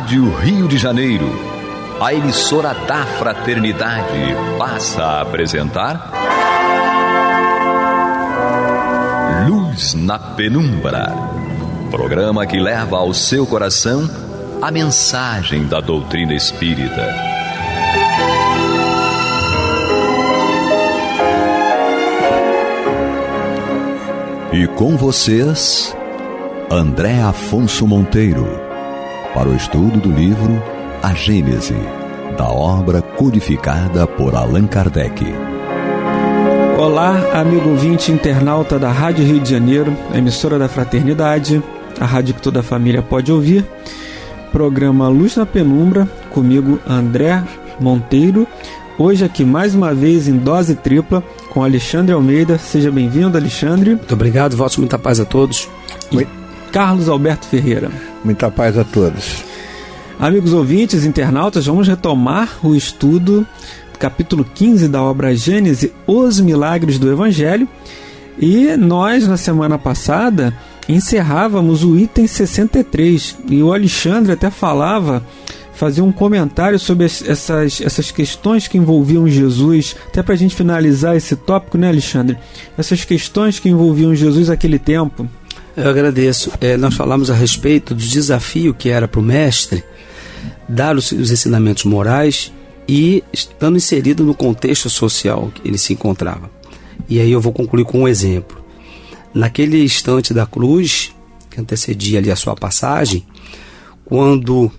Rádio Rio de Janeiro, a emissora da Fraternidade, passa a apresentar Luz na Penumbra, programa que leva ao seu coração a mensagem da doutrina espírita. E com vocês, André Afonso Monteiro, para o estudo do livro A Gênese, da obra codificada por Allan Kardec. Olá, amigo ouvinte internauta da Rádio Rio de Janeiro, emissora da Fraternidade, a rádio que toda a família pode ouvir. Programa Luz na Penumbra, comigo André Monteiro. Hoje aqui mais uma vez em dose tripla com Alexandre Almeida. Seja bem-vindo, Alexandre. Muito obrigado, votos muita paz a todos. E Carlos Alberto Ferreira. Muita paz a todos. Amigos ouvintes, internautas, vamos retomar o estudo do capítulo 15 da obra Gênese, Os Milagres do Evangelho. E nós, na semana passada, encerrávamos o item 63. E o Alexandre até fazia um comentário sobre essas questões que envolviam Jesus, até para a gente finalizar esse tópico, né, Alexandre? Essas questões que envolviam Jesus naquele tempo. Eu agradeço. Nós falamos a respeito do desafio que era para o mestre dar os ensinamentos morais e estando inserido no contexto social que ele se encontrava. E aí eu vou concluir com um exemplo. Naquele instante da cruz, que antecedia ali a sua passagem, quando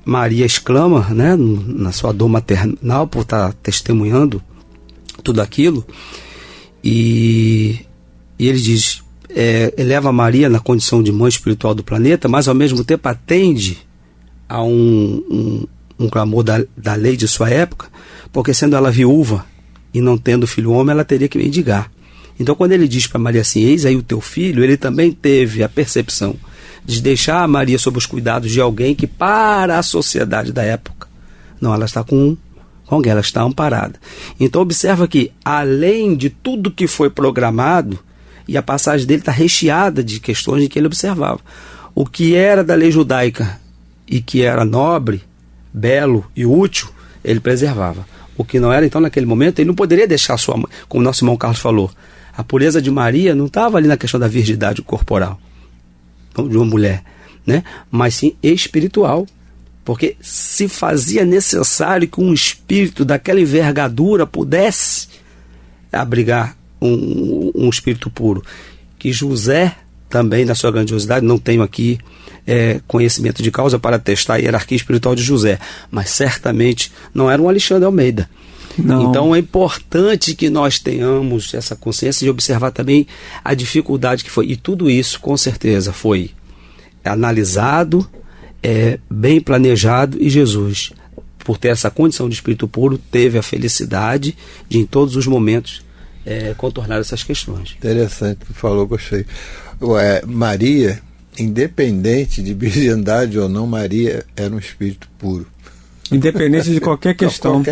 Maria exclama, né, na sua dor maternal, por estar testemunhando tudo aquilo, e ele diz... eleva Maria na condição de mãe espiritual do planeta, mas ao mesmo tempo atende a um clamor da lei de sua época, porque sendo ela viúva e não tendo filho homem, ela teria que mendigar. Então quando ele diz para Maria assim, eis aí o teu filho, ele também teve a percepção de deixar a Maria sob os cuidados de alguém que para a sociedade da época, não, ela está com alguém, ela está amparada. Então observa que além de tudo que foi programado, e a passagem dele está recheada de questões que ele observava. O que era da lei judaica e que era nobre, belo e útil, ele preservava. O que não era, então, naquele momento, ele não poderia deixar sua mãe, como o nosso irmão Carlos falou. A pureza de Maria não estava ali na questão da virgindade corporal de uma mulher, né? Mas sim espiritual. Porque se fazia necessário que um espírito daquela envergadura pudesse abrigar um espírito puro, que José também, na sua grandiosidade, não tenho aqui conhecimento de causa para testar a hierarquia espiritual de José, mas certamente não era um Alexandre Almeida. Não. Então é importante que nós tenhamos essa consciência de observar também a dificuldade que foi, e tudo isso com certeza foi analisado, bem planejado, e Jesus, por ter essa condição de espírito puro, teve a felicidade de em todos os momentos contornar essas questões. Interessante que falou, gostei. Maria, independente de virgindade ou não, Maria era um espírito puro. Independente de qualquer questão.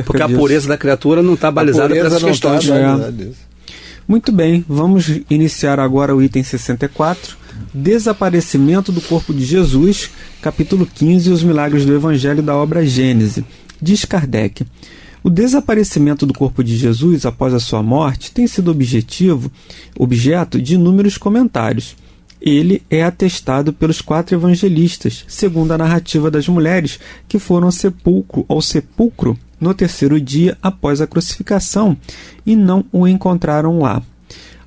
Porque a pureza da criatura não está balizada por essas questões. Muito bem, vamos iniciar agora o item 64, Desaparecimento do corpo de Jesus, capítulo 15, Os Milagres do Evangelho, da obra Gênese. Diz Kardec: o desaparecimento do corpo de Jesus após a sua morte tem sido objeto de inúmeros comentários. Ele é atestado pelos 4 evangelistas, segundo a narrativa das mulheres que foram ao sepulcro no 3º dia após a crucificação e não o encontraram lá.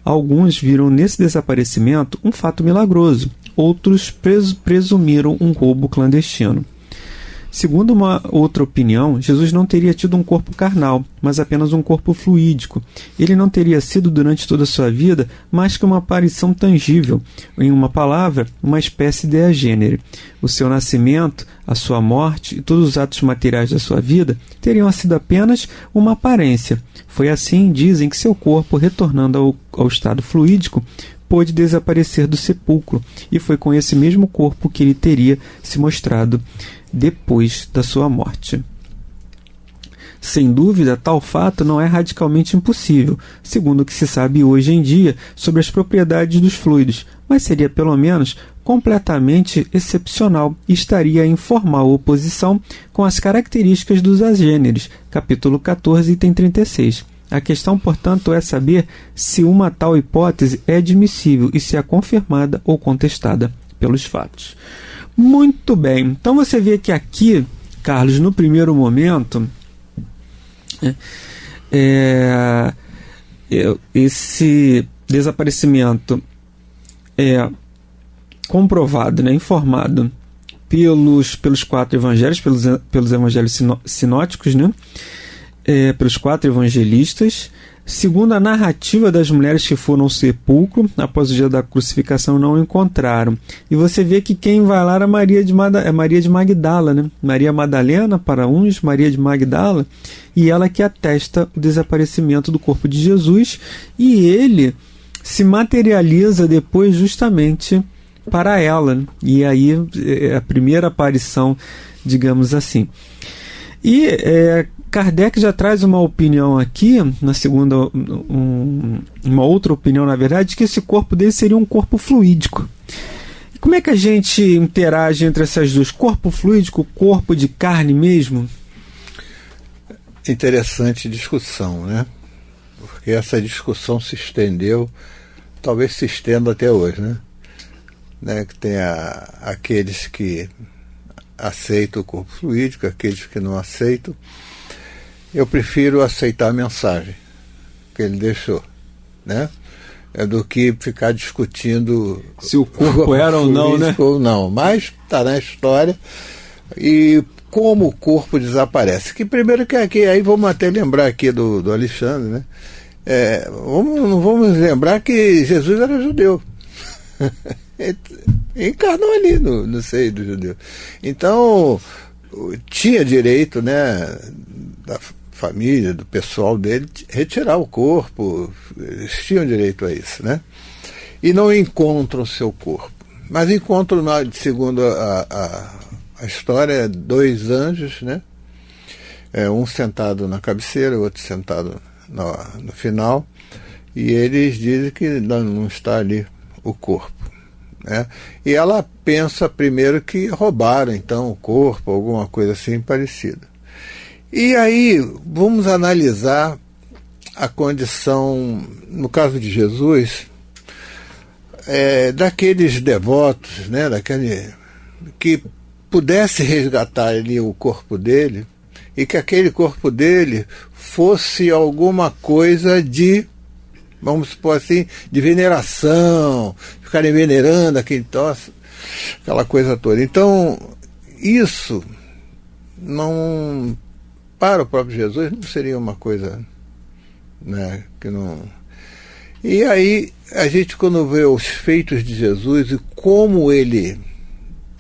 Alguns viram nesse desaparecimento um fato milagroso, outros presumiram um roubo clandestino. Segundo uma outra opinião, Jesus não teria tido um corpo carnal, mas apenas um corpo fluídico. Ele não teria sido durante toda a sua vida mais que uma aparição tangível, em uma palavra, uma espécie de agênere. O seu nascimento, a sua morte e todos os atos materiais da sua vida teriam sido apenas uma aparência. Foi assim, dizem, que seu corpo, retornando ao estado fluídico, pôde desaparecer do sepulcro, e foi com esse mesmo corpo que ele teria se mostrado depois da sua morte. Sem dúvida, tal fato não é radicalmente impossível, segundo o que se sabe hoje em dia sobre as propriedades dos fluidos, mas seria pelo menos completamente excepcional e estaria em formal oposição com as características dos agêneres, capítulo 14, item 36. A questão, portanto, é saber se uma tal hipótese é admissível e se é confirmada ou contestada pelos fatos. Muito bem, então você vê que aqui, Carlos, no primeiro momento, esse desaparecimento é comprovado, né, informado pelos 4 evangelhos, pelos evangelhos sinóticos, né, pelos 4 evangelistas. Segundo a narrativa das mulheres que foram ao sepulcro após o dia da crucificação, não o encontraram. E você vê que quem vai lá era Maria de Magdala, né? Maria Madalena para uns, Maria de Magdala, e ela que atesta o desaparecimento do corpo de Jesus, e ele se materializa depois justamente para ela, e aí é a primeira aparição, digamos assim. E Kardec já traz uma opinião aqui, na segunda, uma outra opinião, na verdade, que esse corpo dele seria um corpo fluídico. E como é que a gente interage entre essas duas? Corpo fluídico, corpo de carne mesmo? Interessante discussão, né? Porque essa discussão se estendeu, talvez se estenda até hoje, né? Que tem aqueles que aceitam o corpo fluídico, aqueles que não aceitam. Eu prefiro aceitar a mensagem que ele deixou, né? Do que ficar discutindo se o corpo era ou não, né? Ou não. Mas está na história. E como o corpo desaparece. Que primeiro que aqui, aí vamos até lembrar aqui do Alexandre, né? Vamos lembrar que Jesus era judeu. Ele encarnou ali no seio do judeu. Então, tinha direito, né, da família, do pessoal dele, retirar o corpo. Eles tinham direito a isso, né? E não encontram o seu corpo. Mas encontram, segundo a história, 2 anjos, né? Um sentado na cabeceira, o outro sentado no final. E eles dizem que não está ali o corpo. E ela pensa primeiro que roubaram então o corpo, alguma coisa assim parecida. E aí vamos analisar a condição, no caso de Jesus, daqueles devotos, né, daquele que pudesse resgatar ali o corpo dele e que aquele corpo dele fosse alguma coisa de, vamos supor assim, de veneração, ficarem venerando aquele troço, aquela coisa toda. Então, isso não, para o próprio Jesus, não seria uma coisa, né, que não... E aí, a gente quando vê os feitos de Jesus e como ele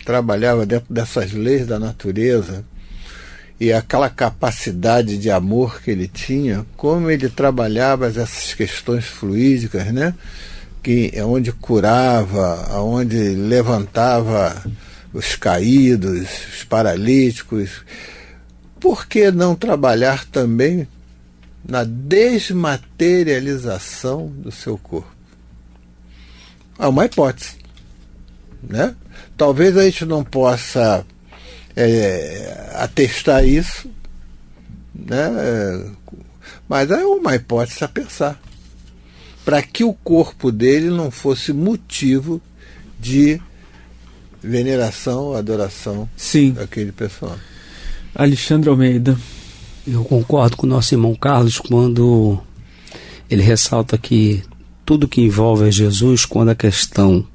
trabalhava dentro dessas leis da natureza, e aquela capacidade de amor que ele tinha, como ele trabalhava essas questões fluídicas, né? Que é onde curava, onde levantava os caídos, os paralíticos. Por que não trabalhar também na desmaterialização do seu corpo? É uma hipótese, né? Talvez a gente não possa atestar isso, né? Mas é uma hipótese a pensar, para que o corpo dele não fosse motivo de veneração, adoração, sim, daquele pessoal. Alexandre Almeida. Eu concordo com o nosso irmão Carlos quando ele ressalta que tudo que envolve a Jesus, quando a questão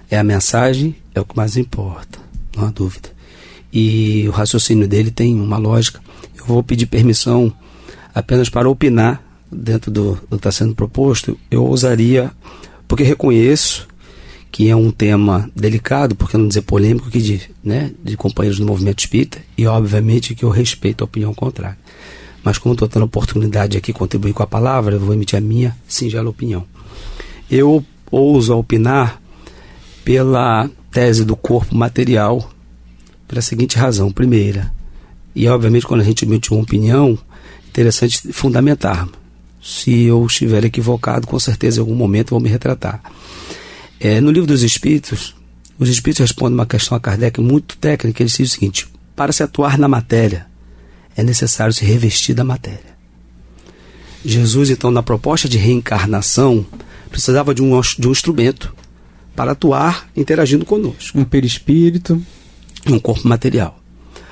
é a mensagem, é o que mais importa, não há dúvida. E o raciocínio dele tem uma lógica. Eu vou pedir permissão apenas para opinar dentro do que está sendo proposto. Eu ousaria, porque reconheço que é um tema delicado, por que não dizer polêmico, que de companheiros do movimento espírita, e obviamente que eu respeito a opinião contrária. Mas como estou tendo a oportunidade aqui de contribuir com a palavra, eu vou emitir a minha singela opinião. Eu ouso opinar pela tese do corpo material, pela seguinte razão. Primeira, e obviamente quando a gente emite uma opinião, é interessante fundamentar. Se eu estiver equivocado, com certeza em algum momento eu vou me retratar. No Livro dos Espíritos, os espíritos respondem uma questão a Kardec muito técnica. Eles dizem o seguinte: para se atuar na matéria, é necessário se revestir da matéria. Jesus, então, na proposta de reencarnação, precisava de um instrumento para atuar interagindo conosco. Um perispírito. Um corpo material.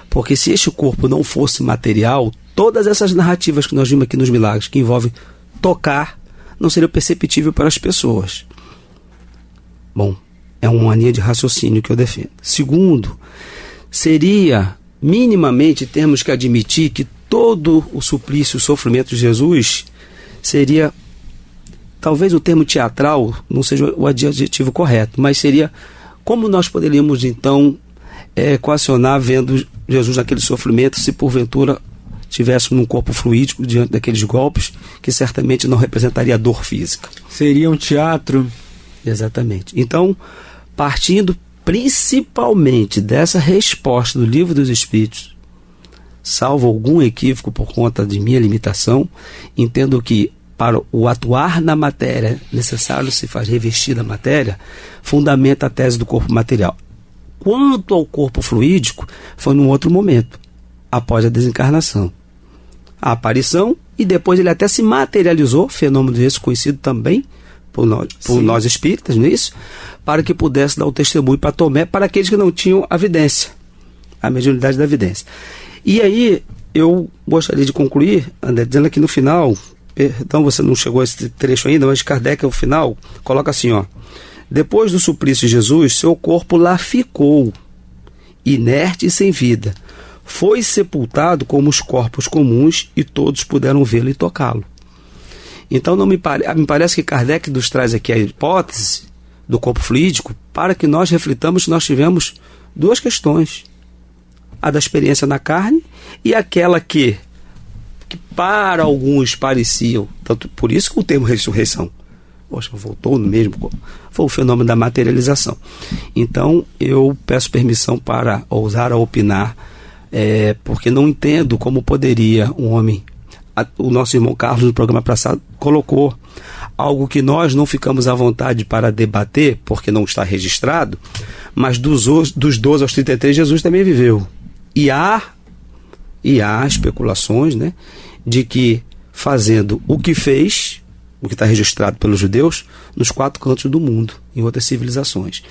Porque se este corpo não fosse material, todas essas narrativas que nós vimos aqui nos milagres, que envolvem tocar, não seria perceptível para as pessoas. Bom, é uma linha de raciocínio que eu defendo. Segundo, seria, minimamente, termos que admitir que todo o suplício, o sofrimento de Jesus seria, talvez o termo teatral não seja o adjetivo correto, mas seria como nós poderíamos, então, equacionar vendo Jesus naquele sofrimento, se porventura estivéssemos num corpo fluídico diante daqueles golpes, que certamente não representaria dor física. Seria um teatro? Exatamente. Então, partindo principalmente dessa resposta do Livro dos Espíritos, salvo algum equívoco por conta de minha limitação, entendo que para o atuar na matéria necessário se faz revestir da matéria, fundamenta a tese do corpo material. Quanto ao corpo fluídico, foi num outro momento, após a desencarnação. A aparição, e depois ele até se materializou, fenômeno esse conhecido também por nós espíritas, não é isso? Para que pudesse dar o testemunho para Tomé, para aqueles que não tinham a vidência, a mediunidade da vidência. E aí, eu gostaria de concluir, André, dizendo aqui no final, perdão, você não chegou a esse trecho ainda, mas Kardec, ao final, coloca assim, ó: depois do suplício de Jesus, seu corpo lá ficou, inerte e sem vida. Foi sepultado como os corpos comuns e todos puderam vê-lo e tocá-lo. Então me parece que Kardec nos traz aqui a hipótese do corpo fluídico para que nós reflitamos que nós tivemos duas questões: a da experiência na carne e aquela que para alguns pareciam, tanto por isso que o termo ressurreição, poxa, voltou no mesmo corpo, foi o fenômeno da materialização. Então eu peço permissão para ousar a opinar, porque não entendo como poderia um homem. O nosso irmão Carlos, no programa passado, colocou algo que nós não ficamos à vontade para debater, porque não está registrado, mas dos 12 aos 33 Jesus também viveu. E há especulações, né, de que fazendo o que fez, o que está registrado pelos judeus, nos 4 cantos do mundo, em outras civilizações.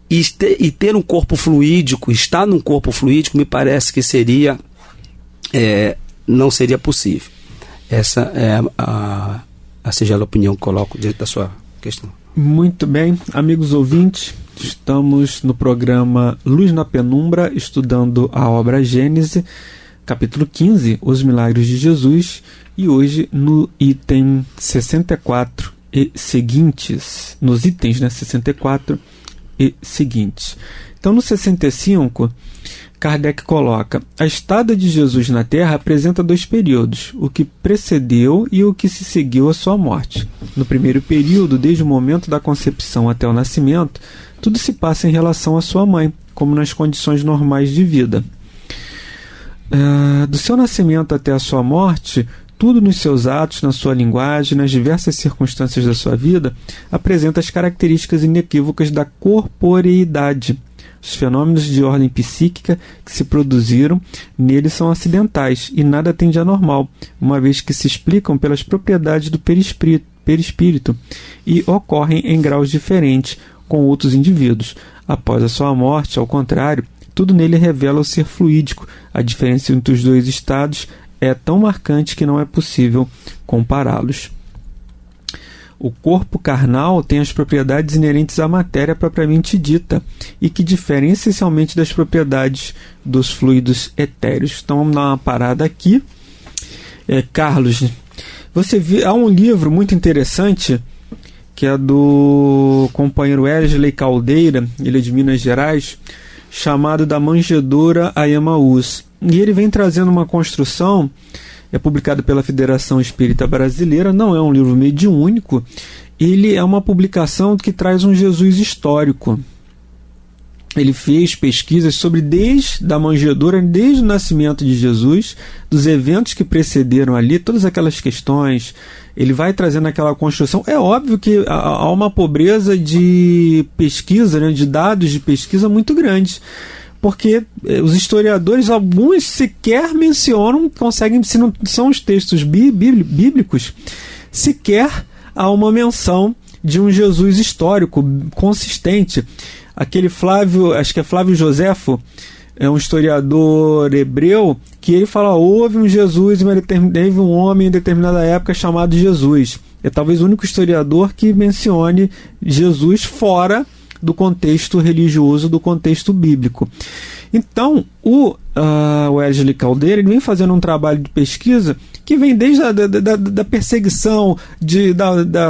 E ter um corpo fluídico, estar num corpo fluídico, me parece que seria... não seria possível. Essa é a singela opinião que coloco diante da sua questão. Muito bem, amigos ouvintes, estamos no programa Luz na Penumbra, estudando a obra Gênese, capítulo 15, Os Milagres de Jesus, e hoje no item 64 e seguintes, nos itens, né, 64 e seguintes. Então, no 65, Kardec coloca: a estada de Jesus na Terra apresenta 2 períodos, o que precedeu e o que se seguiu à sua morte. No primeiro período, desde o momento da concepção até o nascimento, tudo se passa em relação à sua mãe, como nas condições normais de vida. Do seu nascimento até a sua morte, tudo nos seus atos, na sua linguagem, nas diversas circunstâncias da sua vida, apresenta as características inequívocas da corporeidade. Os fenômenos de ordem psíquica que se produziram nele são acidentais e nada tem de anormal, uma vez que se explicam pelas propriedades do perispírito e ocorrem em graus diferentes com outros indivíduos. Após a sua morte, ao contrário, tudo nele revela o ser fluídico. A diferença entre os 2 estados é tão marcante que não é possível compará-los. O corpo carnal tem as propriedades inerentes à matéria propriamente dita e que diferem essencialmente das propriedades dos fluidos etéreos. Então vamos dar uma parada aqui. Carlos, há um livro muito interessante que é do companheiro Wesley Caldeira, ele é de Minas Gerais, chamado Da Manjedoura a Emaús. E ele vem trazendo uma construção, é publicado pela Federação Espírita Brasileira, não é um livro mediúnico, ele é uma publicação que traz um Jesus histórico. Ele fez pesquisas sobre desde a manjedoura, desde o nascimento de Jesus, dos eventos que precederam ali, todas aquelas questões ele vai trazendo aquela construção. É óbvio que há uma pobreza de pesquisa, né, de dados de pesquisa muito grande, porque os historiadores, alguns sequer mencionam, conseguem, se não são os textos bíblicos, sequer há uma menção de um Jesus histórico consistente. Aquele Flávio, acho que é Flávio Joséfo, é um historiador hebreu, que ele fala: houve um Jesus, mas teve um homem em determinada época chamado Jesus. É talvez o único historiador que mencione Jesus fora do contexto religioso, do contexto bíblico. Então, o Wesley Caldeira, ele vem fazendo um trabalho de pesquisa que vem desde da perseguição,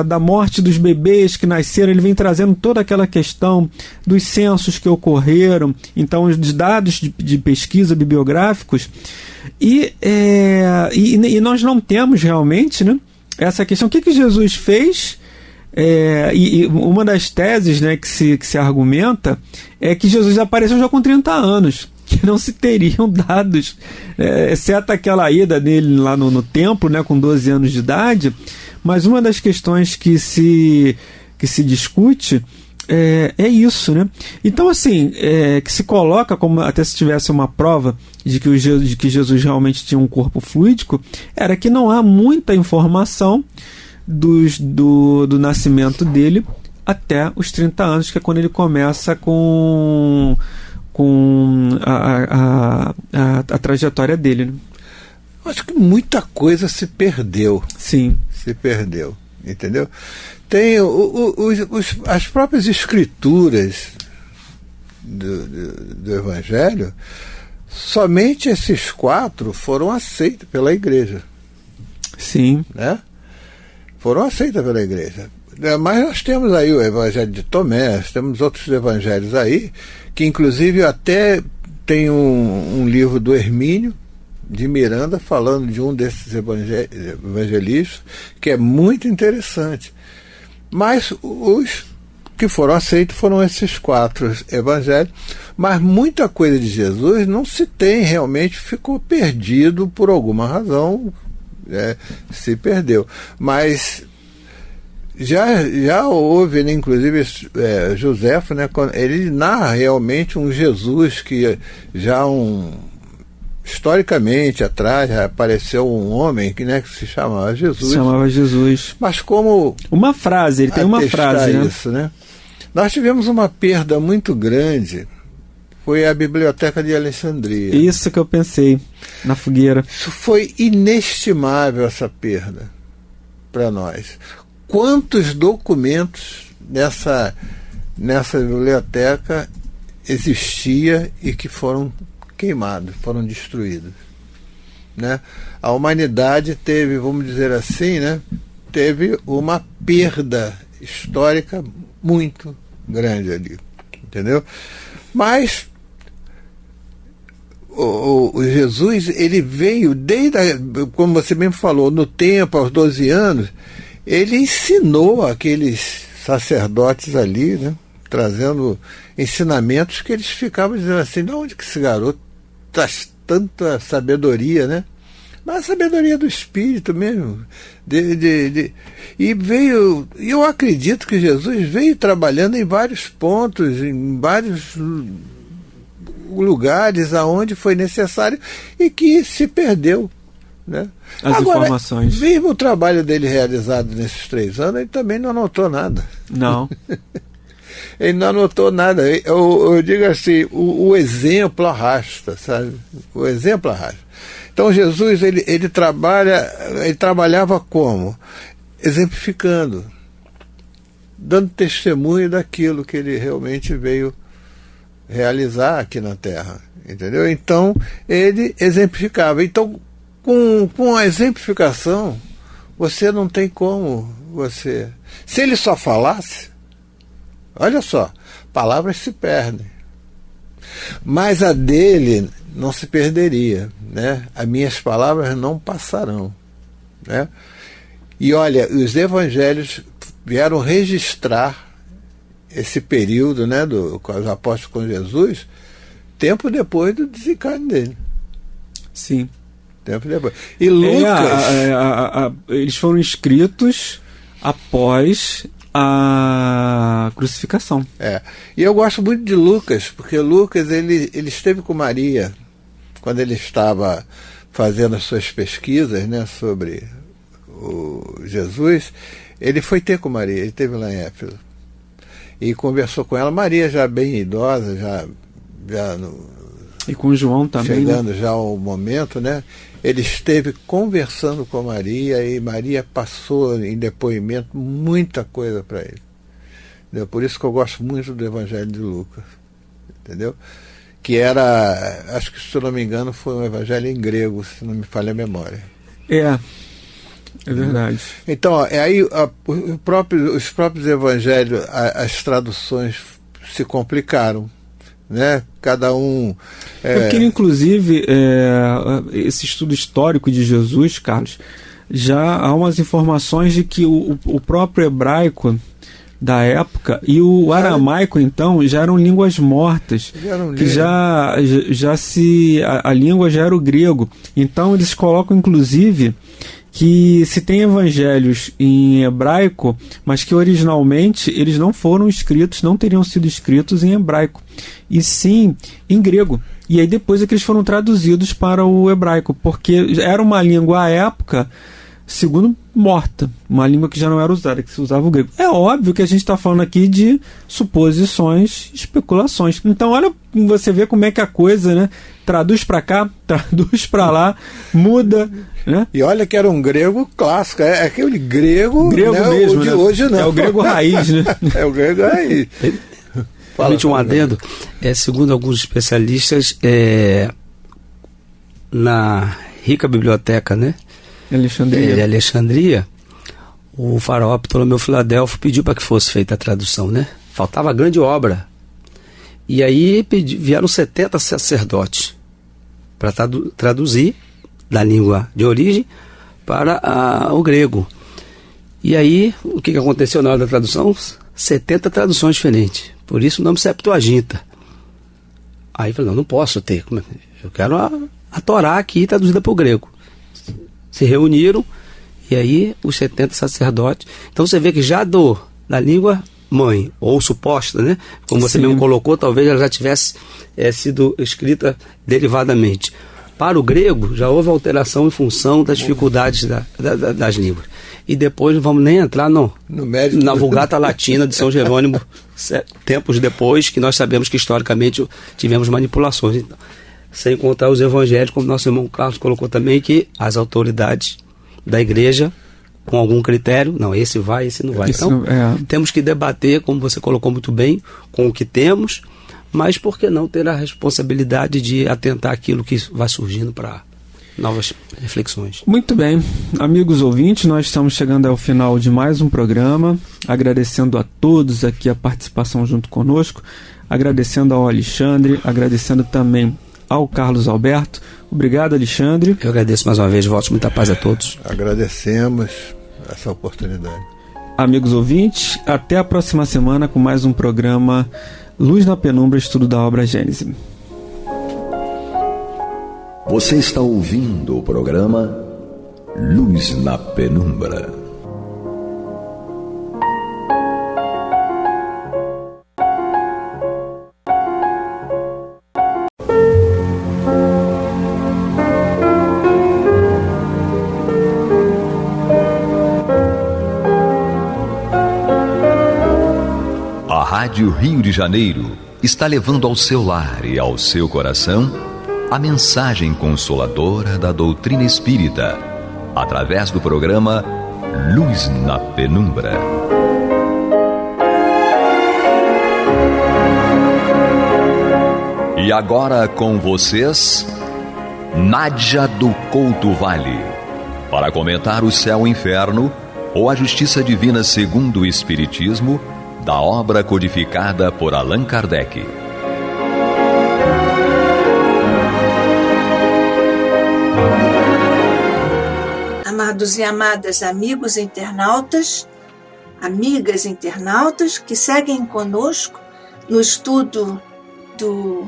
da morte dos bebês que nasceram. Ele vem trazendo toda aquela questão dos censos que ocorreram, então os dados de pesquisa bibliográficos, e nós não temos realmente, né, essa questão: o que Jesus fez? E uma das teses, né, que se argumenta é que Jesus apareceu já com 30 anos, que não se teriam dados, exceto aquela ida dele lá no templo, né, com 12 anos de idade. Mas uma das questões que se discute é isso, né? Então, assim, que se coloca como até se tivesse uma prova de que Jesus realmente tinha um corpo fluídico, era que não há muita informação do nascimento dele até os 30 anos, que é quando ele começa com a trajetória dele, né? Acho que muita coisa se perdeu. Sim. Se perdeu, entendeu? Tem as próprias escrituras do Evangelho, somente esses 4 foram aceitos pela igreja. Sim. Né? Foram aceitas pela igreja. Mas nós temos aí o Evangelho de Tomé, temos outros evangelhos aí, que inclusive até tem um livro do Hermínio de Miranda falando de um desses evangelistas, que é muito interessante. Mas os que foram aceitos foram esses 4 evangelhos, mas muita coisa de Jesus não se tem realmente, ficou perdido por alguma razão, se perdeu. Mas já houve, né, inclusive Joséfo, né, ele narra realmente um Jesus que historicamente atrás apareceu um homem que se chamava Jesus. Chamava Jesus. Mas como uma frase, ele tem uma frase, né? Isso, né? Nós tivemos uma perda muito grande, foi a Biblioteca de Alexandria. Isso que eu pensei, na fogueira. Isso foi inestimável, essa perda, para nós. Quantos documentos nessa biblioteca existia e que foram queimados, foram destruídos, né? A humanidade teve, vamos dizer assim, né, teve uma perda histórica muito grande ali, entendeu? Mas o Jesus, ele veio como você mesmo falou, no tempo, aos 12 anos, ele ensinou aqueles sacerdotes ali, né, trazendo ensinamentos que eles ficavam dizendo assim: de onde que esse garoto traz tanta sabedoria, né? Mas a sabedoria do Espírito mesmo. E veio, eu acredito que Jesus veio trabalhando em vários pontos, em vários lugares aonde foi necessário e que se perdeu, né? Agora, informações. Mesmo o trabalho dele realizado nesses 3 anos, ele também não anotou nada. Não. Ele não anotou nada. Eu digo assim, o exemplo arrasta, sabe? O exemplo arrasta. Então Jesus, ele trabalhava como? Exemplificando, dando testemunho daquilo que ele realmente veio realizar aqui na Terra, entendeu? Então ele exemplificava. Então com a exemplificação você não tem como se ele só falasse, olha só, palavras se perdem, mas a dele não se perderia, né? As minhas palavras não passarão, né? E olha, os evangelhos vieram registrar esse período, né, com os apóstolos com Jesus, tempo depois do desencarne dele. Sim. Tempo depois. E Lucas... eles foram escritos após a crucificação. E eu gosto muito de Lucas, porque Lucas ele esteve com Maria quando ele estava fazendo as suas pesquisas, né, sobre o Jesus. Ele foi ter com Maria, ele esteve lá em Éfeso e conversou com ela. Maria já bem idosa, já e com João também, chegando, né? Já ao momento, né? Ele esteve conversando com Maria e Maria passou em depoimento muita coisa para ele. Entendeu? Por isso que eu gosto muito do Evangelho de Lucas, entendeu? Que era, acho que se eu não me engano, foi um evangelho em grego, se não me falha a memória. É verdade. Então, aí os próprios evangelhos, as traduções se complicaram, né? Cada um... Eu queria, inclusive, esse estudo histórico de Jesus, Carlos, já há umas informações de que o próprio hebraico da época e o aramaico, então, já eram línguas mortas, que a língua já era o grego. Então eles colocam, inclusive, que se tem evangelhos em hebraico, mas que originalmente eles não foram escritos, não teriam sido escritos em hebraico, e sim em grego. E aí depois é que eles foram traduzidos para o hebraico, porque era uma língua à época, segundo, morta, uma língua que já não era usada, que se usava o grego. É óbvio que a gente está falando aqui de suposições, especulações. Então olha, você vê como é que a coisa, né, traduz para cá, traduz para lá, muda, né? E olha que era um grego clássico, é aquele grego, né, mesmo, o de né? hoje não. É o grego raiz, né? É o grego raiz. Realmente um adendo, segundo alguns especialistas, na rica biblioteca, né? Alexandria, o faraó Ptolomeu Filadelfo pediu para que fosse feita a tradução, né? Faltava a grande obra. E aí vieram 70 sacerdotes para traduzir da língua de origem para o grego. E aí, o que aconteceu na hora da tradução? 70 traduções diferentes. Por isso o nome Septuaginta. Aí eu falei, não posso ter. Eu quero a Torá aqui traduzida para o grego. Se reuniram, e aí os 70 sacerdotes. Então você vê que já da língua mãe, ou suposta, né? Como você mesmo colocou, talvez ela já tivesse sido escrita derivadamente. Para o grego, já houve alteração em função das dificuldades das línguas. E depois não vamos nem entrar na Vulgata Latina de São Jerônimo, tempos depois, que nós sabemos que historicamente tivemos manipulações. Então, sem contar os evangelhos, como nosso irmão Carlos colocou também, que as autoridades da igreja, com algum critério, não, esse vai, esse não vai. Então, temos que debater, como você colocou muito bem, com o que temos, mas por que não ter a responsabilidade de atentar aquilo que vai surgindo para novas reflexões. Muito bem, amigos ouvintes, nós estamos chegando ao final de mais um programa, agradecendo a todos aqui a participação junto conosco, agradecendo ao Alexandre, agradecendo também ao Carlos Alberto. Obrigado, Alexandre. Eu agradeço mais uma vez, votos, muita paz a todos. Agradecemos essa oportunidade. Amigos ouvintes, até a próxima semana com mais um programa Luz na Penumbra, estudo da obra Gênese. Você está ouvindo o programa Luz na Penumbra. A Rádio Rio de Janeiro está levando ao seu lar e ao seu coração a mensagem consoladora da doutrina espírita, através do programa Luz na Penumbra. E agora com vocês, Nádia do Couto Vale, para comentar o céu e inferno ou a justiça divina segundo o Espiritismo, da obra codificada por Allan Kardec. Amados e amadas amigos internautas, amigas internautas que seguem conosco no estudo do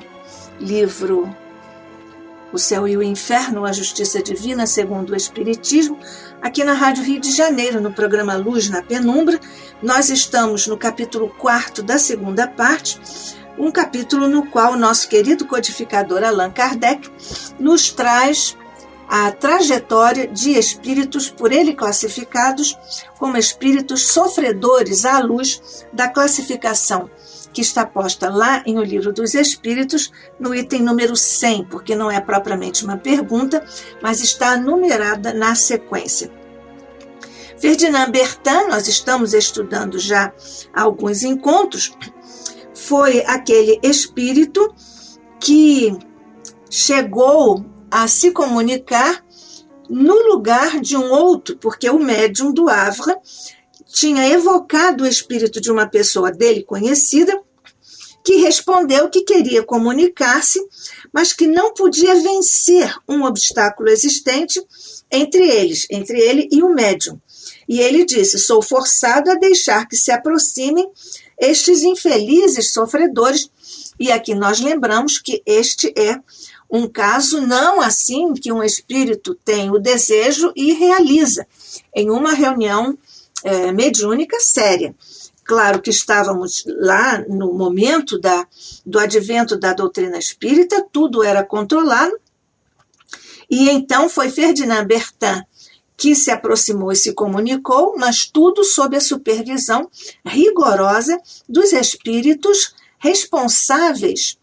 livro O Céu e o Inferno, a Justiça Divina segundo o Espiritismo, aqui na Rádio Rio de Janeiro, no programa Luz na Penumbra. Nós estamos no capítulo 4 da segunda parte, um capítulo no qual o nosso querido codificador Allan Kardec nos traz a trajetória de espíritos por ele classificados como espíritos sofredores à luz da classificação que está posta lá em O Livro dos Espíritos, no item número 100, porque não é propriamente uma pergunta, mas está numerada na sequência. Ferdinand Bertin, nós estamos estudando já alguns encontros, foi aquele espírito que chegou a se comunicar no lugar de um outro, porque o médium do Havre tinha evocado o espírito de uma pessoa dele conhecida, que respondeu que queria comunicar-se, mas que não podia vencer um obstáculo existente entre ele e o médium. E ele disse: sou forçado a deixar que se aproximem estes infelizes sofredores. E aqui nós lembramos que este é um caso não assim que um espírito tem o desejo e realiza em uma reunião mediúnica séria. Claro que estávamos lá no momento do advento da doutrina espírita, tudo era controlado, e então foi Ferdinand Bertin que se aproximou e se comunicou, mas tudo sob a supervisão rigorosa dos espíritos responsáveis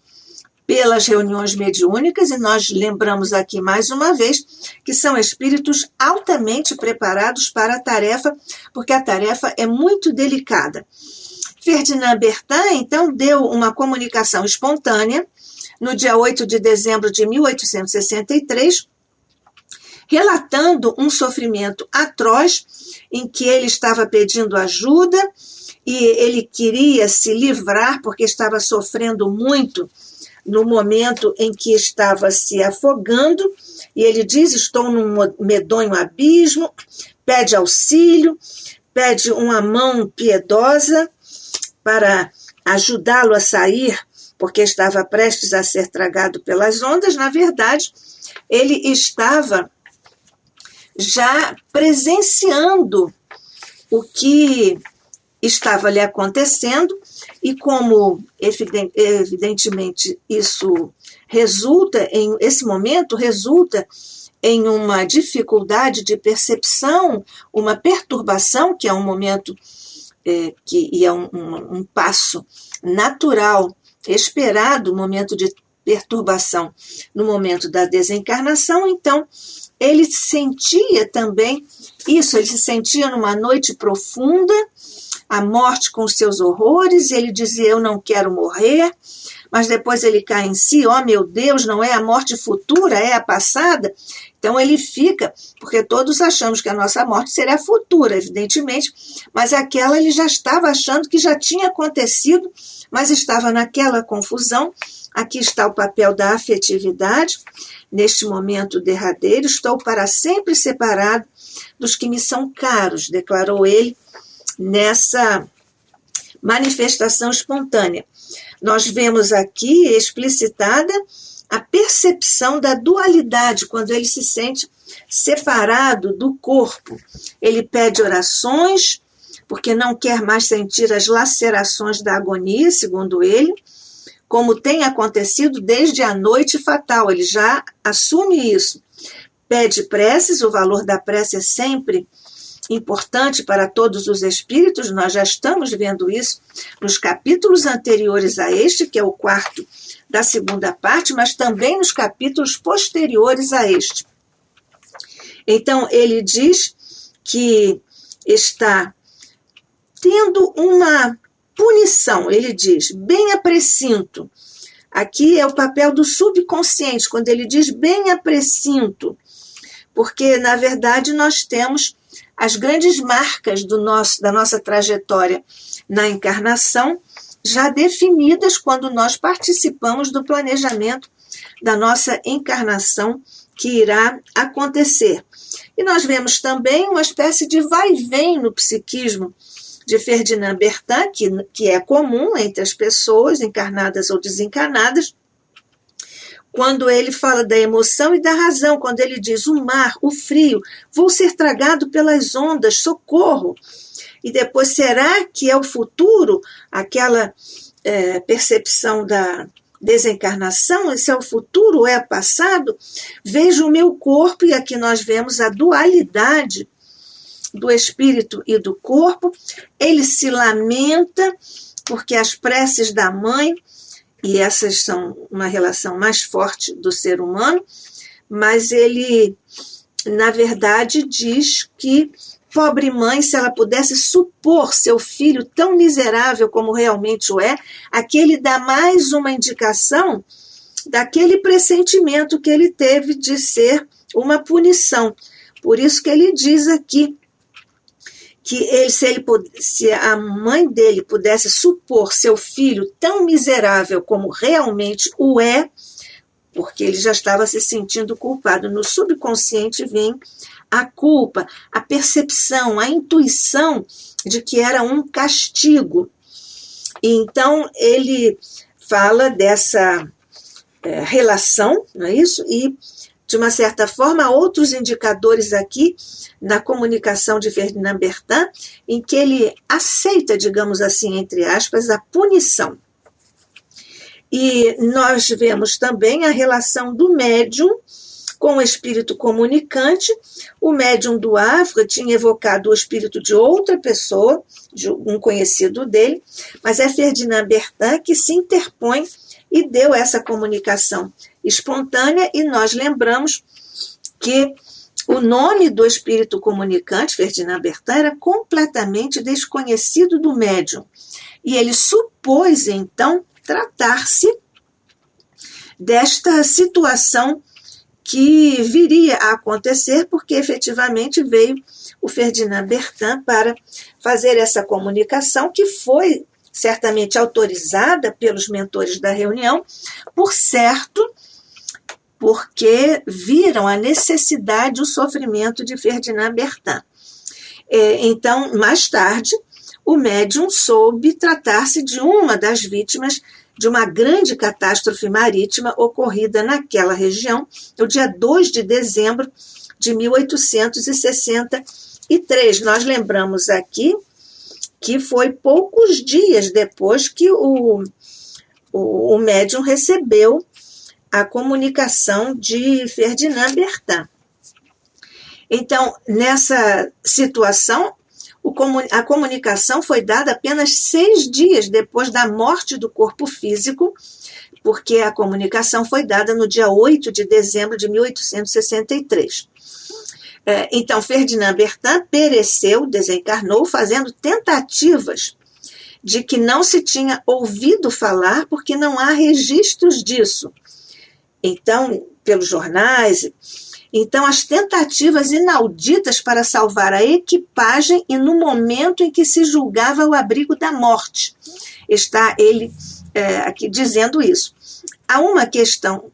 pelas reuniões mediúnicas, e nós lembramos aqui mais uma vez que são espíritos altamente preparados para a tarefa, porque a tarefa é muito delicada. Ferdinand Bertin, então, deu uma comunicação espontânea no dia 8 de dezembro de 1863, relatando um sofrimento atroz em que ele estava pedindo ajuda e ele queria se livrar porque estava sofrendo muito no momento em que estava se afogando, e ele diz: estou num medonho abismo, pede auxílio, pede uma mão piedosa para ajudá-lo a sair, porque estava prestes a ser tragado pelas ondas. Na verdade, ele estava já presenciando o que estava lhe acontecendo, e como evidentemente isso esse momento resulta em uma dificuldade de percepção, uma perturbação, que é um momento que é um passo natural, esperado, momento de perturbação no momento da desencarnação. Então ele sentia também isso, ele se sentia numa noite profunda, a morte com os seus horrores, e ele dizia: eu não quero morrer, mas depois ele cai em si: oh meu Deus, não é a morte futura, é a passada. Então ele fica, porque todos achamos que a nossa morte será futura, evidentemente, mas aquela ele já estava achando que já tinha acontecido, mas estava naquela confusão. Aqui está o papel da afetividade. Neste momento derradeiro, estou para sempre separado dos que me são caros, declarou ele nessa manifestação espontânea. Nós vemos aqui explicitada a percepção da dualidade, quando ele se sente separado do corpo. Ele pede orações, porque não quer mais sentir as lacerações da agonia, segundo ele, como tem acontecido desde a noite fatal. Ele já assume isso. Pede preces, o valor da prece é sempre importante para todos os espíritos. Nós já estamos vendo isso nos capítulos anteriores a este, que é o 4 da segunda parte, mas também nos capítulos posteriores a este. Então, ele diz que está tendo uma punição. Ele diz: bem aprecinto. Aqui é o papel do subconsciente, quando ele diz bem aprecinto, porque, na verdade, nós temos as grandes marcas da nossa trajetória na encarnação já definidas quando nós participamos do planejamento da nossa encarnação que irá acontecer. E nós vemos também uma espécie de vai-vem no psiquismo de Ferdinand Bertin, que é comum entre as pessoas encarnadas ou desencarnadas, quando ele fala da emoção e da razão, quando ele diz o mar, o frio, vou ser tragado pelas ondas, socorro. E depois, será que é o futuro, aquela percepção da desencarnação, esse é o futuro ou é o passado? Vejo o meu corpo, e aqui nós vemos a dualidade do espírito e do corpo. Ele se lamenta porque as preces da mãe, e essas são uma relação mais forte do ser humano, mas ele, na verdade, diz que pobre mãe, se ela pudesse supor seu filho tão miserável como realmente o é, aqui ele dá mais uma indicação daquele pressentimento que ele teve de ser uma punição. Por isso que ele diz aqui que se a mãe dele pudesse supor seu filho tão miserável como realmente o é, porque ele já estava se sentindo culpado. No subconsciente vem a culpa, a percepção, a intuição de que era um castigo. E então ele fala dessa relação, não é isso? E, de uma certa forma, há outros indicadores aqui na comunicação de Ferdinand Bertin, em que ele aceita, digamos assim, entre aspas, a punição. E nós vemos também a relação do médium com o espírito comunicante. O médium do Havre tinha evocado o espírito de outra pessoa, de um conhecido dele, mas é Ferdinand Bertin que se interpõe e deu essa comunicação espontânea, e nós lembramos que o nome do espírito comunicante, Ferdinand Bertin, era completamente desconhecido do médium, e ele supôs, então, tratar-se desta situação que viria a acontecer, porque efetivamente veio o Ferdinand Bertin para fazer essa comunicação, que foi certamente autorizada pelos mentores da reunião, por certo, porque viram a necessidade, o sofrimento de Ferdinand Bertin. Então, mais tarde, o médium soube tratar-se de uma das vítimas de uma grande catástrofe marítima ocorrida naquela região, no dia 2 de dezembro de 1863. Nós lembramos aqui que foi poucos dias depois que o médium recebeu a comunicação de Ferdinand Bertin. Então, nessa situação, a comunicação foi dada apenas 6 dias depois da morte do corpo físico, porque a comunicação foi dada no dia 8 de dezembro de 1863. Então, Ferdinand Bertin pereceu, desencarnou, fazendo tentativas de que não se tinha ouvido falar, porque não há registros disso. Então, pelos jornais. Então, as tentativas inauditas para salvar a equipagem e no momento em que se julgava o abrigo da morte. Está ele aqui dizendo isso. Há uma questão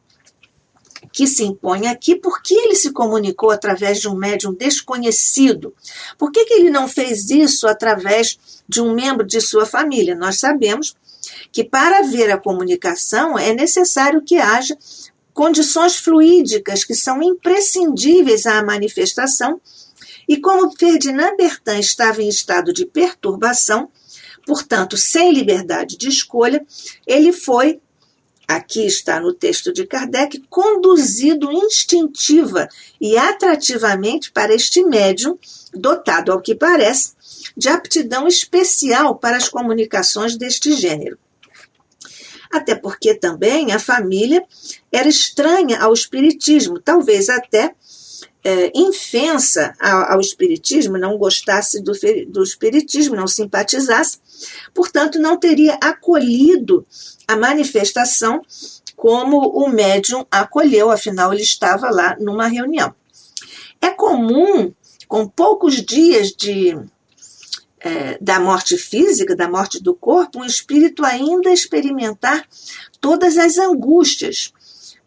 que se impõe aqui: por que ele se comunicou através de um médium desconhecido? Por que ele não fez isso através de um membro de sua família? Nós sabemos que para haver a comunicação é necessário que haja condições fluídicas que são imprescindíveis à manifestação, e como Ferdinand Bertin estava em estado de perturbação, portanto, sem liberdade de escolha, ele foi, aqui está no texto de Kardec, conduzido instintiva e atrativamente para este médium, dotado, ao que parece, de aptidão especial para as comunicações deste gênero. Até porque também a família era estranha ao espiritismo, talvez até infensa ao espiritismo, não gostasse do espiritismo, não simpatizasse, portanto não teria acolhido a manifestação como o médium acolheu, afinal ele estava lá numa reunião. É comum, com poucos dias da morte física, da morte do corpo, um espírito ainda experimentar todas as angústias,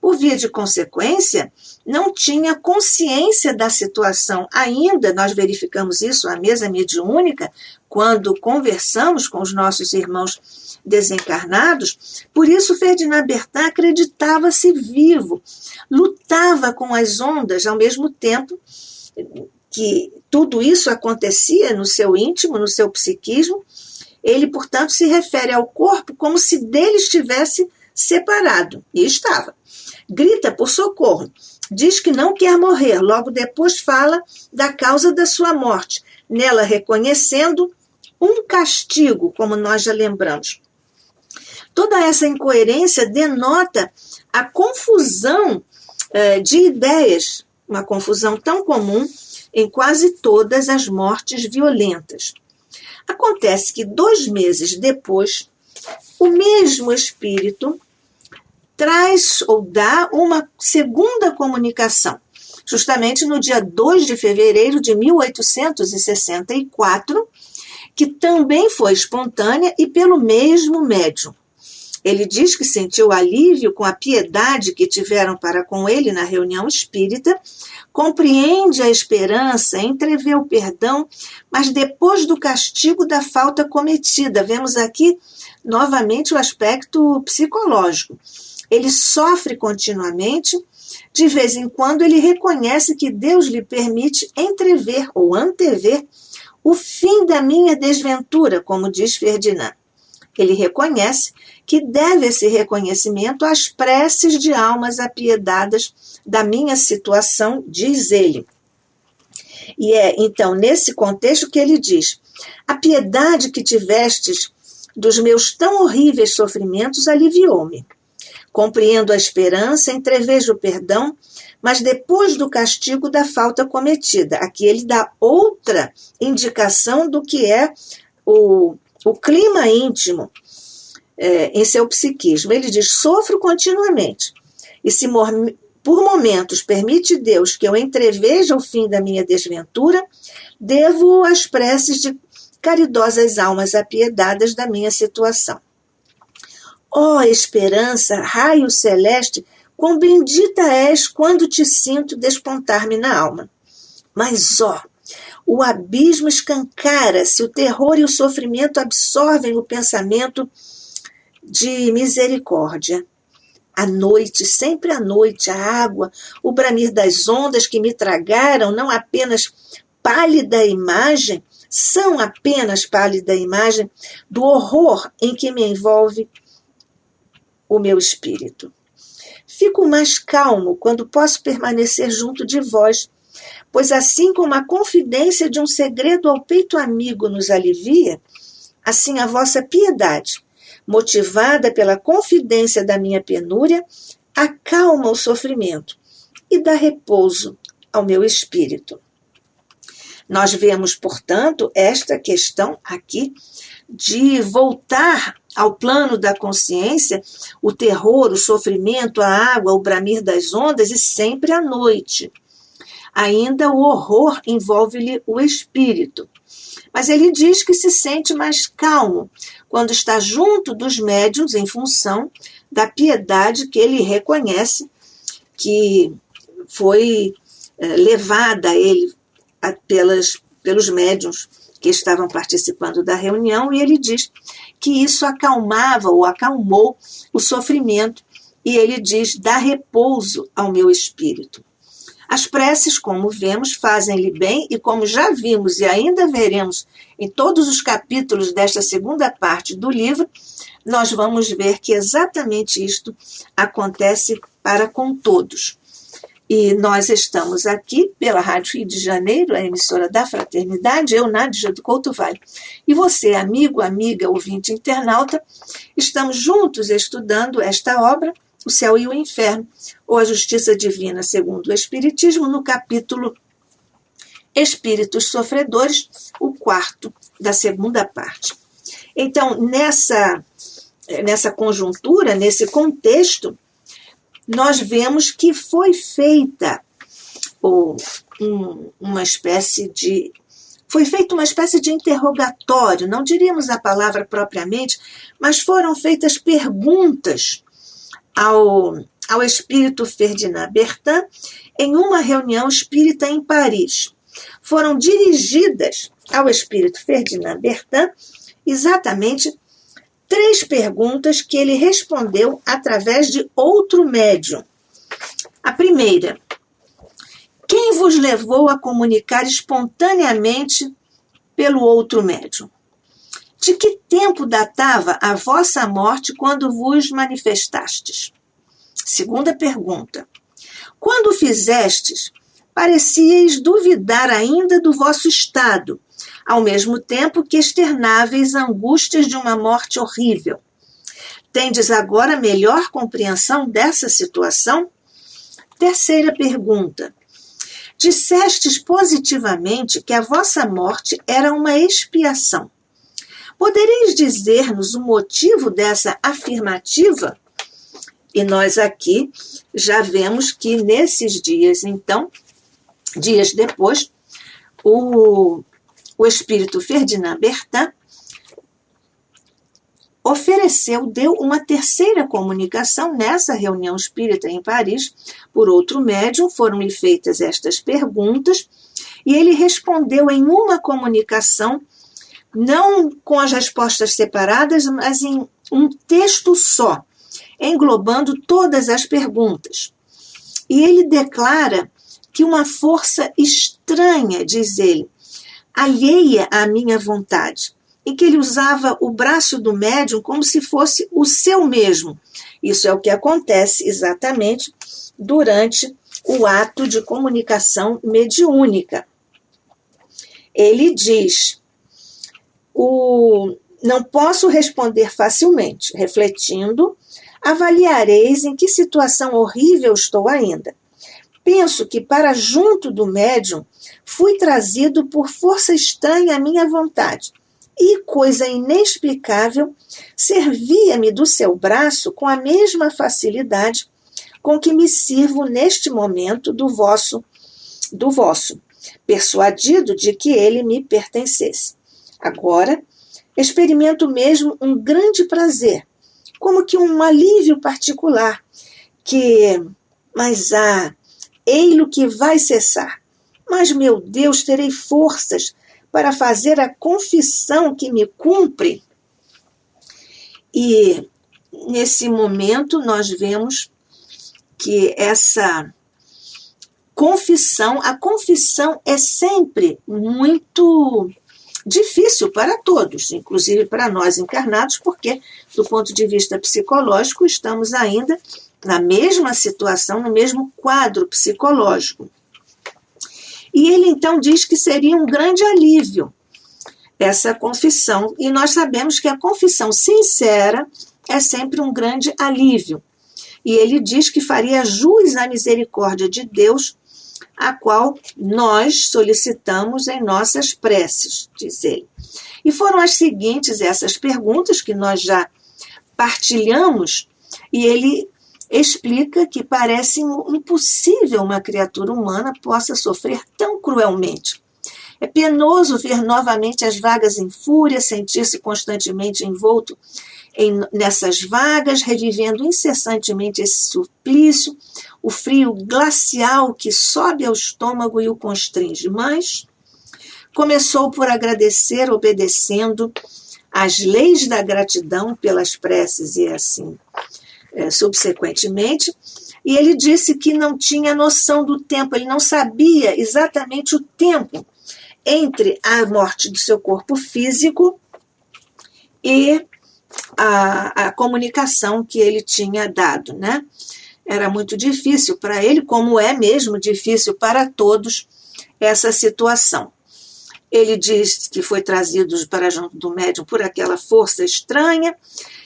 Por via de consequência, não tinha consciência da situação. Ainda nós verificamos isso à mesa mediúnica, quando conversamos com os nossos irmãos desencarnados. Por isso, Ferdinand Bertin acreditava-se vivo, lutava com as ondas, ao mesmo tempo que tudo isso acontecia no seu íntimo, no seu psiquismo. Ele, portanto, se refere ao corpo como se dele estivesse separado, e estava. Grita por socorro, diz que não quer morrer, logo depois fala da causa da sua morte, nela reconhecendo um castigo, como nós já lembramos. Toda essa incoerência denota a confusão de ideias, uma confusão tão comum em quase todas as mortes violentas. Acontece que 2 meses depois, o mesmo espírito traz ou dá uma segunda comunicação, justamente no dia 2 de fevereiro de 1864, que também foi espontânea e pelo mesmo médium. Ele diz que sentiu alívio com a piedade que tiveram para com ele na reunião espírita, compreende a esperança, entrevê o perdão, mas depois do castigo da falta cometida. Vemos aqui novamente o aspecto psicológico. Ele sofre continuamente, de vez em quando ele reconhece que Deus lhe permite entrever ou antever o fim da minha desventura, como diz Ferdinand. Ele reconhece que deve esse reconhecimento às preces de almas apiedadas da minha situação, diz ele. E é, então, nesse contexto que ele diz: a piedade que tivestes dos meus tão horríveis sofrimentos aliviou-me. Compreendo a esperança, entrevejo o perdão, mas depois do castigo da falta cometida. Aqui ele dá outra indicação do que é o clima íntimo em seu psiquismo. Ele diz: sofro continuamente, e se por momentos permite Deus que eu entreveja o fim da minha desventura, devo às preces de caridosas almas apiedadas da minha situação. Ó esperança, raio celeste, quão bendita és quando te sinto despontar-me na alma. Mas, o abismo escancara-se, o terror e o sofrimento absorvem o pensamento de misericórdia. À noite, sempre à noite, a água, o bramir das ondas que me tragaram, não apenas pálida imagem, são apenas pálida imagem do horror em que me envolve o meu espírito. Fico mais calmo quando posso permanecer junto de vós, pois assim como a confidência de um segredo ao peito amigo nos alivia, assim a vossa piedade, motivada pela confidência da minha penúria, acalma o sofrimento e dá repouso ao meu espírito. Nós vemos, portanto, esta questão aqui de voltar ao plano da consciência, o terror, o sofrimento, a água, o bramir das ondas, e sempre à noite. Ainda o horror envolve-lhe o espírito. Mas ele diz que se sente mais calmo quando está junto dos médiuns em função da piedade que ele reconhece que foi levada a ele pelos médiuns que estavam participando da reunião, e ele diz que isso acalmava ou acalmou o sofrimento, e ele diz: dá repouso ao meu espírito. As preces, como vemos, fazem-lhe bem, e como já vimos e ainda veremos em todos os capítulos desta segunda parte do livro, nós vamos ver que exatamente isto acontece para com todos. E nós estamos aqui pela Rádio Rio de Janeiro, a emissora da Fraternidade, eu, Nádia do Couto Vale. E você, amigo, amiga, ouvinte, internauta, estamos juntos estudando esta obra, O Céu e o Inferno, ou a Justiça Divina segundo o Espiritismo, no capítulo Espíritos Sofredores, o 4º da segunda parte. Então, nessa conjuntura, nesse contexto, nós vemos que foi feita uma espécie de interrogatório, não diríamos a palavra propriamente, mas foram feitas perguntas ao espírito Ferdinand Bertin em uma reunião espírita em Paris. Foram dirigidas ao espírito Ferdinand Bertin exatamente 3 perguntas que ele respondeu através de outro médium. A primeira: quem vos levou a comunicar espontaneamente pelo outro médium? De que tempo datava a vossa morte quando vos manifestastes? Segunda pergunta: quando fizestes, parecíeis duvidar ainda do vosso estado, ao mesmo tempo que externáveis angústias de uma morte horrível. Tendes agora melhor compreensão dessa situação? Terceira pergunta: dissestes positivamente que a vossa morte era uma expiação. Podereis dizer-nos o motivo dessa afirmativa? E nós aqui já vemos que nesses dias, então, dias depois, o espírito Ferdinand Bertin deu uma terceira comunicação nessa reunião espírita em Paris, por outro médium. Foram-lhe feitas estas perguntas e ele respondeu em uma comunicação, não com as respostas separadas, mas em um texto só, englobando todas as perguntas. E ele declara que uma força estranha, diz ele, alheia à minha vontade, e que ele usava o braço do médium como se fosse o seu mesmo. Isso é o que acontece exatamente durante o ato de comunicação mediúnica. Ele diz: não posso responder facilmente. Refletindo, avaliareis em que situação horrível estou ainda. Penso que para junto do médium fui trazido por força estranha à minha vontade, e, coisa inexplicável, servia-me do seu braço com a mesma facilidade com que me sirvo neste momento do vosso, persuadido de que ele me pertencesse. Agora, experimento mesmo um grande prazer, como que um alívio particular, mas ei-lo que vai cessar. Mas, meu Deus, terei forças para fazer a confissão que me cumpre? E, nesse momento, nós vemos que essa confissão, a confissão é sempre muito difícil para todos, inclusive para nós encarnados, porque, do ponto de vista psicológico, estamos ainda na mesma situação, no mesmo quadro psicológico. E ele, então, diz que seria um grande alívio essa confissão, e nós sabemos que a confissão sincera é sempre um grande alívio. E ele diz que faria jus à misericórdia de Deus, a qual nós solicitamos em nossas preces, diz ele. E foram as seguintes essas perguntas que nós já partilhamos, e ele explica que parece impossível uma criatura humana possa sofrer tão cruelmente. É penoso ver novamente as vagas em fúria, sentir-se constantemente envolto nessas vagas, revivendo incessantemente esse suplício, o frio glacial que sobe ao estômago e o constringe. Mas começou por agradecer, obedecendo às leis da gratidão pelas preces e assim subsequentemente, e ele disse que não tinha noção do tempo, ele não sabia exatamente o tempo entre a morte do seu corpo físico e a comunicação que ele tinha dado, né? Era muito difícil para ele, como é mesmo difícil para todos essa situação. Ele diz que foi trazido para junto do médium por aquela força estranha,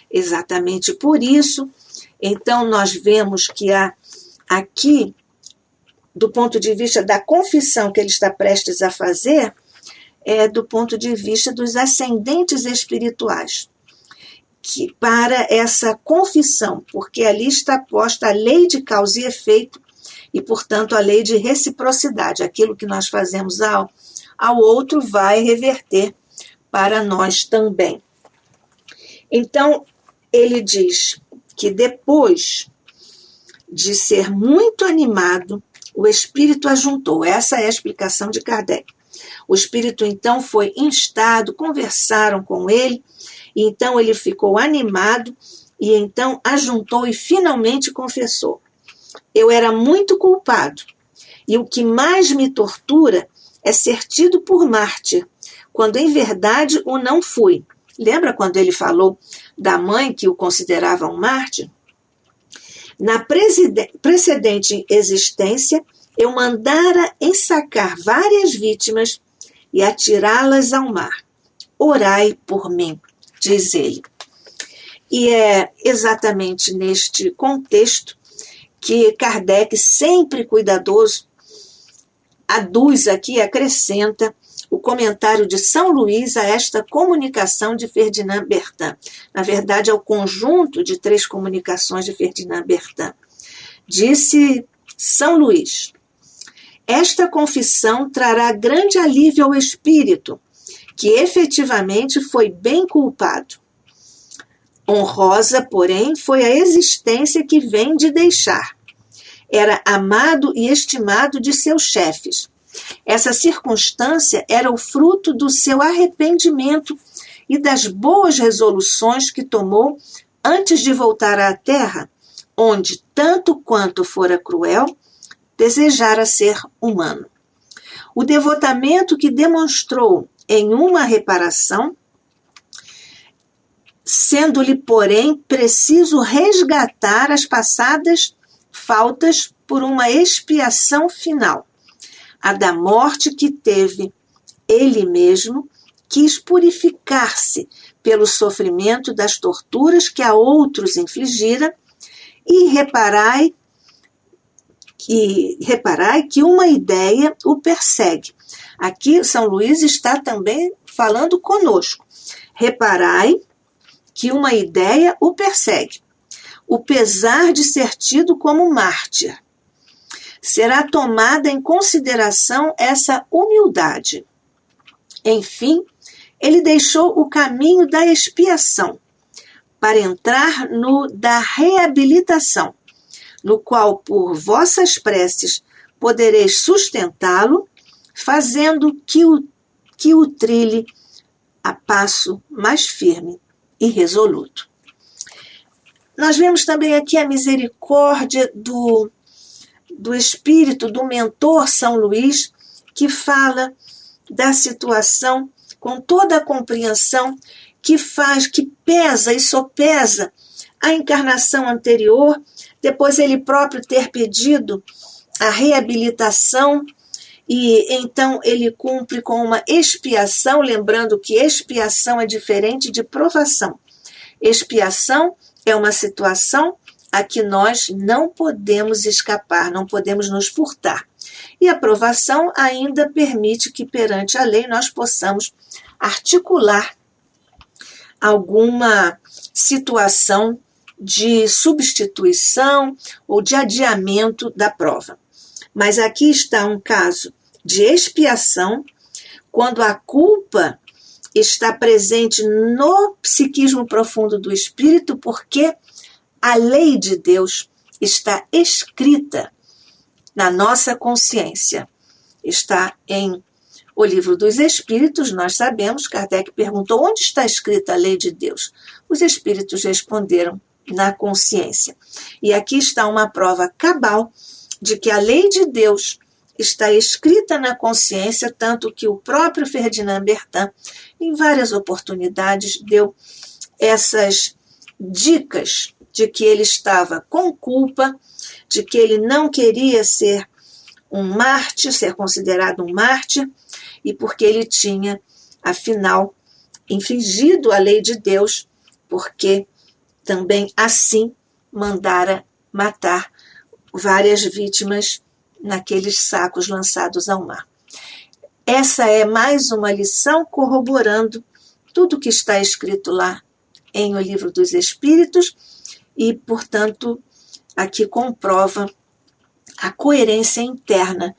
exatamente por isso. Então, nós vemos que há aqui, do ponto de vista da confissão que ele está prestes a fazer, do ponto de vista dos ascendentes espirituais, que para essa confissão, porque ali está posta a lei de causa e efeito e, portanto, a lei de reciprocidade. Aquilo que nós fazemos ao outro vai reverter para nós também. Então, ele diz que depois de ser muito animado, o espírito ajuntou. Essa é a explicação de Kardec. O espírito então foi instado, conversaram com ele, e então ele ficou animado, e então ajuntou e finalmente confessou: eu era muito culpado, e o que mais me tortura é ser tido por mártir, quando em verdade o não fui. Lembra quando ele falou da mãe que o considerava um mártir? Na precedente existência, eu mandara ensacar várias vítimas e atirá-las ao mar. Orai por mim, diz ele. E é exatamente neste contexto que Kardec, sempre cuidadoso, aduz aqui, acrescenta o comentário de São Luís a esta comunicação de Ferdinand Bertin. Na verdade, é o conjunto de 3 comunicações de Ferdinand Bertin. Disse São Luís: esta confissão trará grande alívio ao espírito, que efetivamente foi bem culpado. Honrosa, porém, foi a existência que vem de deixar. Era amado e estimado de seus chefes. Essa circunstância era o fruto do seu arrependimento e das boas resoluções que tomou antes de voltar à terra, onde, tanto quanto fora cruel, desejara ser humano. O devotamento que demonstrou em uma reparação, sendo-lhe, porém, preciso resgatar as passadas faltas por uma expiação final, a da morte que teve ele mesmo, quis purificar-se pelo sofrimento das torturas que a outros infligira, e reparai que uma ideia o persegue. Aqui São Luís está também falando conosco. Reparai que uma ideia o persegue. O pesar de ser tido como mártir. Será tomada em consideração essa humildade. Enfim, ele deixou o caminho da expiação para entrar no da reabilitação, no qual, por vossas preces, podereis sustentá-lo, fazendo que o trilhe a passo mais firme e resoluto. Nós vemos também aqui a misericórdia do espírito do mentor São Luís, que fala da situação com toda a compreensão, que pesa e sopesa a encarnação anterior, depois ele próprio ter pedido a reabilitação, e então ele cumpre com uma expiação, lembrando que expiação é diferente de provação. Expiação é uma situação a que nós não podemos escapar, não podemos nos furtar. E a provação ainda permite que perante a lei nós possamos articular alguma situação de substituição ou de adiamento da prova. Mas aqui está um caso de expiação, quando a culpa está presente no psiquismo profundo do espírito, porque a lei de Deus está escrita na nossa consciência. Está em O Livro dos Espíritos, nós sabemos, Kardec perguntou: onde está escrita a lei de Deus? Os espíritos responderam: na consciência. E aqui está uma prova cabal de que a lei de Deus está escrita na consciência, tanto que o próprio Ferdinand Bertin, em várias oportunidades, deu essas dicas de que ele estava com culpa, de que ele não queria ser um mártir, ser considerado um mártir, e porque ele tinha, afinal, infringido a lei de Deus, porque também assim mandara matar várias vítimas naqueles sacos lançados ao mar. Essa é mais uma lição corroborando tudo que está escrito lá em O Livro dos Espíritos e, portanto, aqui comprova a coerência interna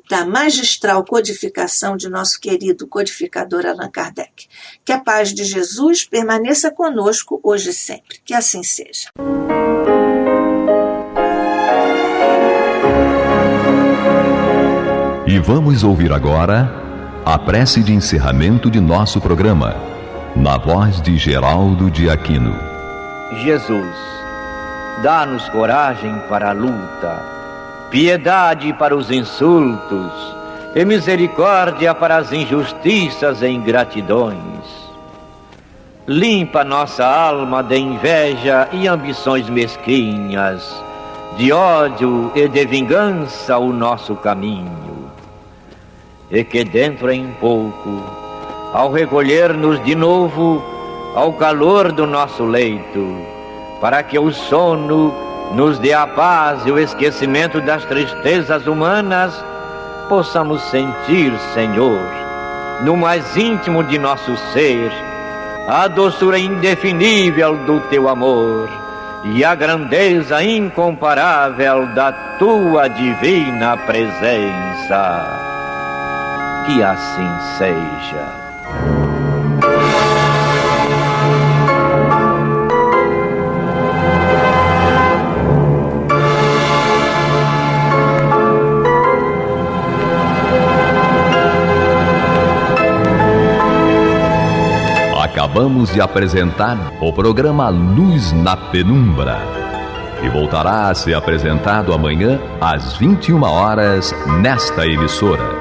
da magistral codificação de nosso querido codificador Allan Kardec. Que a paz de Jesus permaneça conosco hoje e sempre. Que assim seja. E vamos ouvir agora a prece de encerramento de nosso programa, na voz de Geraldo de Aquino. Jesus, dá-nos coragem para a luta, piedade para os insultos e misericórdia para as injustiças e ingratidões. Limpa nossa alma de inveja e ambições mesquinhas, de ódio e de vingança o nosso caminho. E que dentro em pouco, ao recolher-nos de novo ao calor do nosso leito, para que o sono nos dê a paz e o esquecimento das tristezas humanas, possamos sentir, Senhor, no mais íntimo de nosso ser, a doçura indefinível do Teu amor e a grandeza incomparável da Tua divina presença. Que assim seja. Acabamos de apresentar o programa Luz na Penumbra, que voltará a ser apresentado amanhã às 21 horas nesta emissora.